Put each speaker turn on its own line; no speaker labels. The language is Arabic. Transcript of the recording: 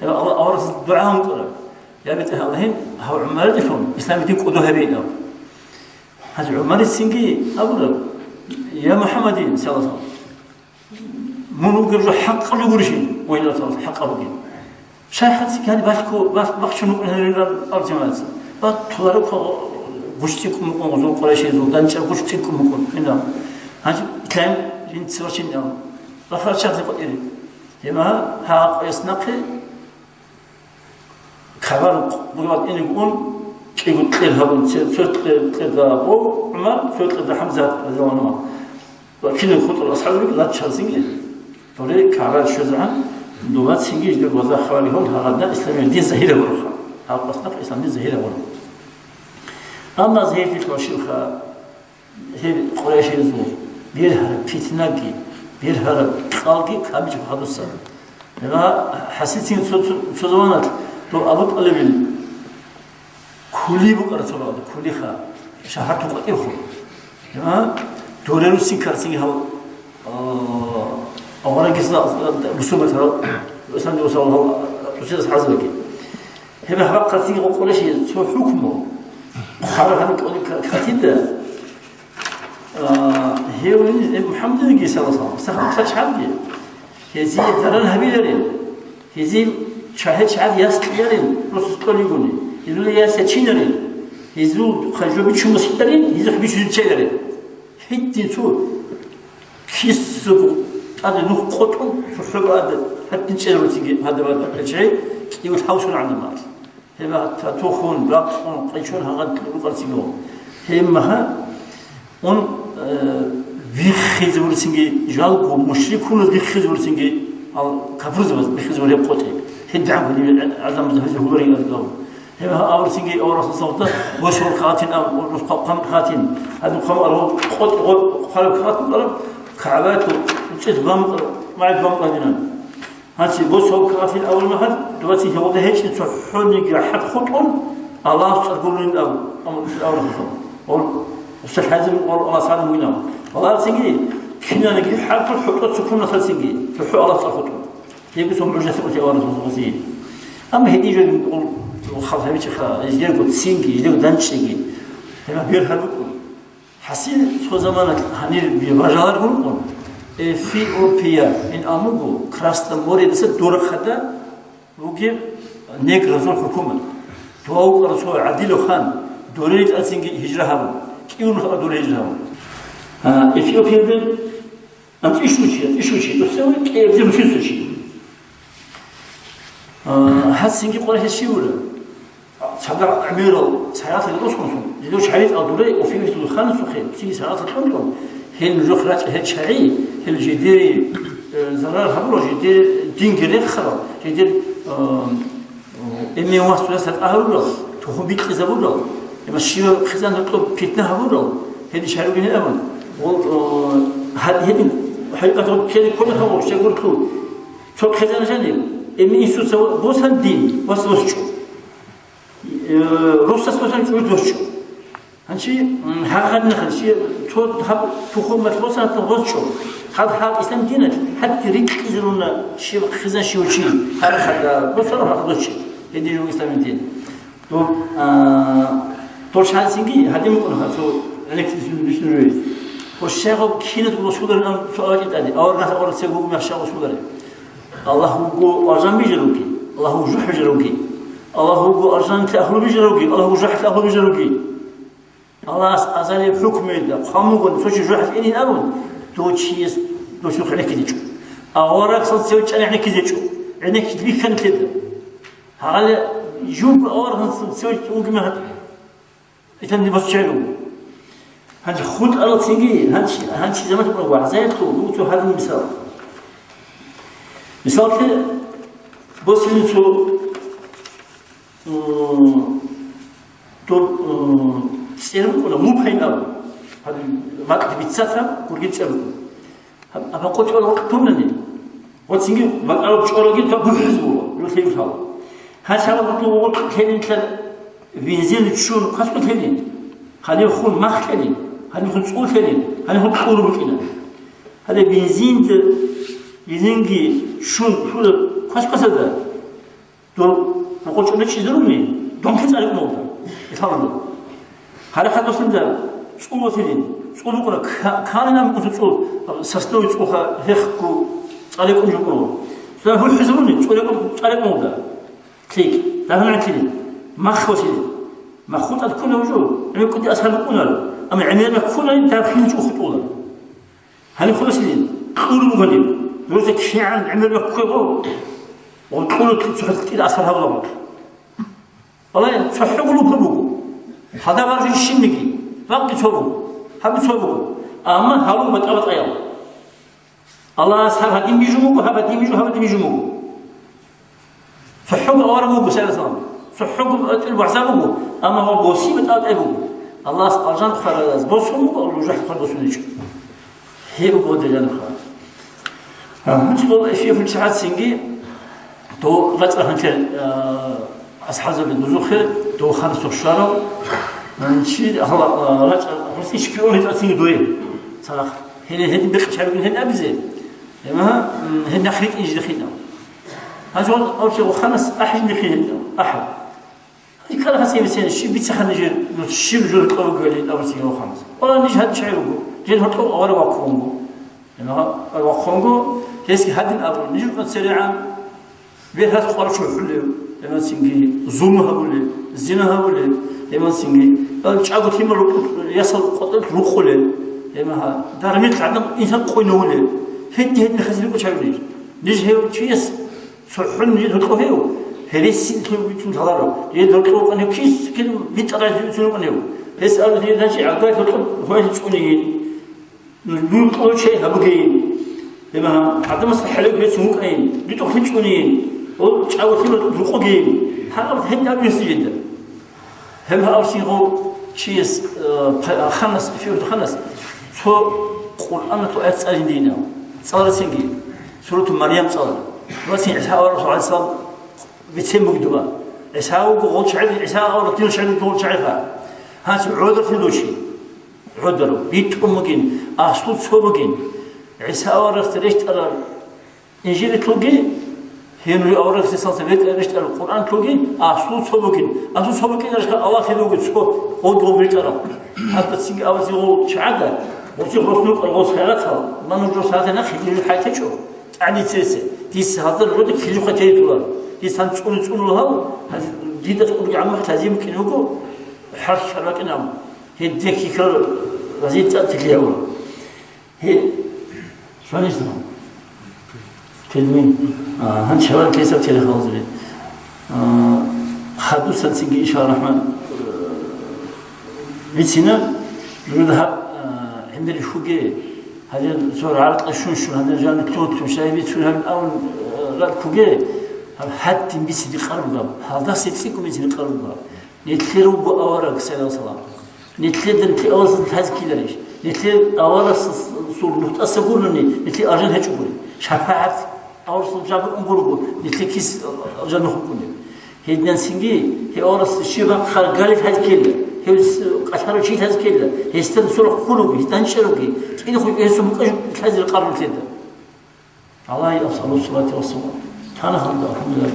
أورث دعاهم قرأ يا بيت أهلهم هو عمر دفهم إسلام دين قدوه بينهم هذا عمر السنجي أقول يا محمد صلى الله عليه وسلم منو قرجو حق لقرشين وين الله حق لقين شايخات كان باشكو باشنو الأرجمات بطلعوا قشتكم مقوم قريشين ودانشر قشتكم مقوم هنا هذا كلام لنتسوشين يوم رفع شخص قدير هما ها يسنقي خبر بقول إني بقول يقول كل هذا سوت كل أبو عمر سوت كل حمزة رضي الله عنه وكل الخطر الأصحاب لا تشالسينه فلذلك كعبة شجعان دوات سينجيج للوضع خواليهم هذا الإسلام دين زهيرة ورخا هذا أصناف الإسلام دين زهيرة ورخا أما زهير في الكوشيخة هي قريش يزور بيرها فتناقي بيرها خالقي كامج بهذا السر لما حسيتين في زمانات لو أبو قلبين كلي بقرة الله كلي خا شهرت قطير خو لما دولار سينكر سينها أولا كسلا بسومة ترى الإسلام دي وصل الله تسيس حزبك هذا حق قتيل وقول شيء سو حكمه خبر هذا كتير هي محمد النبي صلى الله عليه وسلم سخط فتش عبدي هذي ترى هبيلين هذي شاهد شاهد ياسلين رسول الله يقولي يقول لي ياسچينرين يزول خرجوا بيشو مسيطرين يزول بيشو تشيلرين هدي تو كيسو هذا نقطهم في الحب هذا حتى نشيله تيجي هذا الشيء يقول حوشون عن الناس هذا تأتوخون باقون قيشون هذا لقر سيجون همها on بيخزور سينجي جالكو مشركون بيخزور سينجي أو كفرزمز بيخزور يبقوته هدعم اللي عزم زهز هوري أذكار هم أول سينجي أول رأس صوته وشور خاتين أو قم خاتين هذا قم أرو قط خالق خاتين ضرب كعباته وتشد بام مع البام قدنا هاتي وشور خاتين أول ما هاد دلوقتي هو ده هيك تحوني حد خطهم الله تقولين أو أول رأس وصل حازم الله صار وينه والله سينجي كنا نجي حرف الحقوق تكون نصل سينجي في حقوق الله صار خطوة هي بس هم رجع سوتي أورد وصيين أما هدي جو وخلاص هبي تخا يجيك سينجي يجيك دانشينجي هما بيرهبوا حسين شو زمان هني بيبرجار بقولون في أوروبيا إن أمبو كراست موري بس دور خدا وجيب نيك رسول حكومة توأو رسول عديل خان دوريت أسينجي هجرة هم كيون دور هجرة هم إثيوبيا بين أنت إيش وشي تسوي كيف زي مفيد شيء هالسينجي قريش الشيورة صدق عميرو سيارات الأسرة يدوش حريت أدوري وفي مثل الخان سخين سيجي سيارات الحملهم هن جخرات هن شعي هن جديري زرار هبلو جدير دين غير خرا جدير إمي واسطة أهلو تهم بيت زبولو لما الشيء خزان تطلب فتنة هبولو هذي شعروا من الأمن هذه حقيقة كل خبر شيء قلتوا شو خزان جانب إمي يسوع سو بوس الدين بوس شو روسس مثلا شو بوس شو هنشي هذا هنشي تود هب تخوم مثلا تبوس شو هذا إسلام دينه حتى ريك يزرون شيء خزان شيء وشيء هذا بوس هذا بوس شو هذي جو إسلام الدين تو شان سينجي هذه ممكن هذا عليك تسمع والشيخ كينت وصولنا أن سؤال جدّي أول ناس أول سيقول ما الشيخ وصولنا الله هو أرجان بيجروكي الله هو جح بيجروكي الله هو أرجان تأهل بيجروكي الله هو جح تأهل بيجروكي الله أزال بحكم ده خاموجن فش جح إني أقول دوتشيس دوتشو خليك كذيشو أوراق صوت سوي أنا يعني كذيشو يعني كذي كان كذا هذا يوم أوراق صوت سوي ممكن ما يتني بس شيء هذا خود الله تيجي هذا شيء زمان تقول وعزايت خو هذا المثال مثال كده بس ينسو تسيرم ولا مو بين أو هذا ما كتبي تسافر ورجيت تسافر أبغى قلت ولا وقت تمني وتسيجي بقى لو تشعر جيت فبحزبه يخلي يفهم هذا شغله قلت وقت كلين كذا بينزل تشون قصة كلين هذا يخون مخ كلين هذا يخون صول كلين هذا يخون قول بكينا هذا بنزين يزنجي شون كل قصة ده نقول شو نشي زلمي دون كذا على الموضوع يفهمون هذا خلاص نبدأ صعوبة فيلين صعوبة كنا كاننا ممكن تصعود سستوي تصعوها هيخكو عليكم جبرو فهو الحزبوني تصعودكم عليكم موضوع كليك ده هم عندي ما خوسيلين ما خود كل وجوه يعني كنت أسهل كنا أما عملنا كنا داخلين جو خطوة هل خوسيلين كل مغني يقولك شيء عن عملنا كله وتقولوا تحط إلى أسفل هذا الأمر والله تحقوا له بلوغه هذا برضه الشنقي ربي توبه هبي توبه أما هارون متأبط أيام الله أسحب هدي ميجمو هبدي ميجو هبدي ميجمو فحقوا أورمو بسالة سلام فحقوا الوعزابو أما هو بوسي متأبط أيبو الله أرجان خلاص بوسهم والرجح خلاص بوسنيش هي بقول دجال خلاص هنشطول أشياء في الساعات سنجي تو غتر هنشل أصحاب النزوخ تو خمس شهر نشيد هلا غتر بس إيش كيلو هتأثير دوين صراحة هني بخش حلوين هني أبزين ما هني خليت إيش دخلنا هذا أول شيء خمس أحد دخلنا أحد هذي كلها سيم سين الشيء بيتسخن نجير الشيء جور الطاوع قليل أول شيء خمس والله نيجي هاد شعيرو جيل هتقول أول وقفونجو يعني وقفونجو هيسك هاد الأول نيجي كنا سريعا بيها تقارب شو حلو لما سينجي زومها ولا زينها ولا لما سينجي تعبوا تيم يصل قطر روخله لما دارميت عندهم إنسان قوي نوله هدي نخزنه بشاوريج نيجي هيو تيس سحن يدخل هيو هريسين كيلو بيتون ثلاثة يدخلوا أنه كيس كيلو بيترى يدخلوا أنه يسأل ذي ناجي عقاد يدخل هو يدخلين نقول كل شيء هبقين لما عندما مصلحة حلو بيتسموك أين بيتوخ يدخلين وتعاود فيما تدخل جيم هذا هنا بيسجد هم هؤلاء هو شيء خمس فيه خمس شو القرآن تو أتسأل دينا صار سنجي سورة مريم صار واسين عيسى ورسول الله صلى بيتسمى مكتوبة عيسى وقول شعب عيسى ورسول شعب وقول شعبها هذا عذر في دوشي عذر بيتكم مكين أصل سوبكين عيسى ورسول ليش ترى إنجيل تلقي هنري أورك سيسان بيت رشت القرآن تلقي أصل صوبكين رشت الله في لوجد سو هو دوبل ترى حتى تسيج أول سيغو شعدا وسيغ رسولك الغوص خيراتها ما نجور ساعتها نخي تيجي حياة تشو تعدي تسي تيس هذا الرد كيلو خطير دولار تيس هنتقول له هذا جيدة تقول عمك هذه ممكن يقول حرش شرك نعم هي ديك يكر رزيد تأتي اليوم هي شو نسمع كلمين هنشوار كيسة تيري خالصين خدو سنسيجي إن شاء الله الرحمن بيتنا نقولها عند الشوقي هذا صور عرق الشون هذا جال نكتوت وشاي بيتون هذا الأول راد كوجي حتى بيسدي قربنا هذا سيكسيكم بيسدي قربنا نتلرو بأورق سلام سلام نتلر دنتي أورس تهزكي ليش نتلر أورس صور نتأسبورني نتلر أرجن هجبوري شفاعت أورس جابر أمبورو نتلر كيس أرجن نخبوني هيدنا سنجي هي أورس الشباب خارجالي هزكيله هي أشهر شيء هزكيله هي استنسور خلوقي استنشروقي إذا خوي يسوع مكش هذه القرن كده الله يصلي الصلاة والسلام كان هذا الحمد لله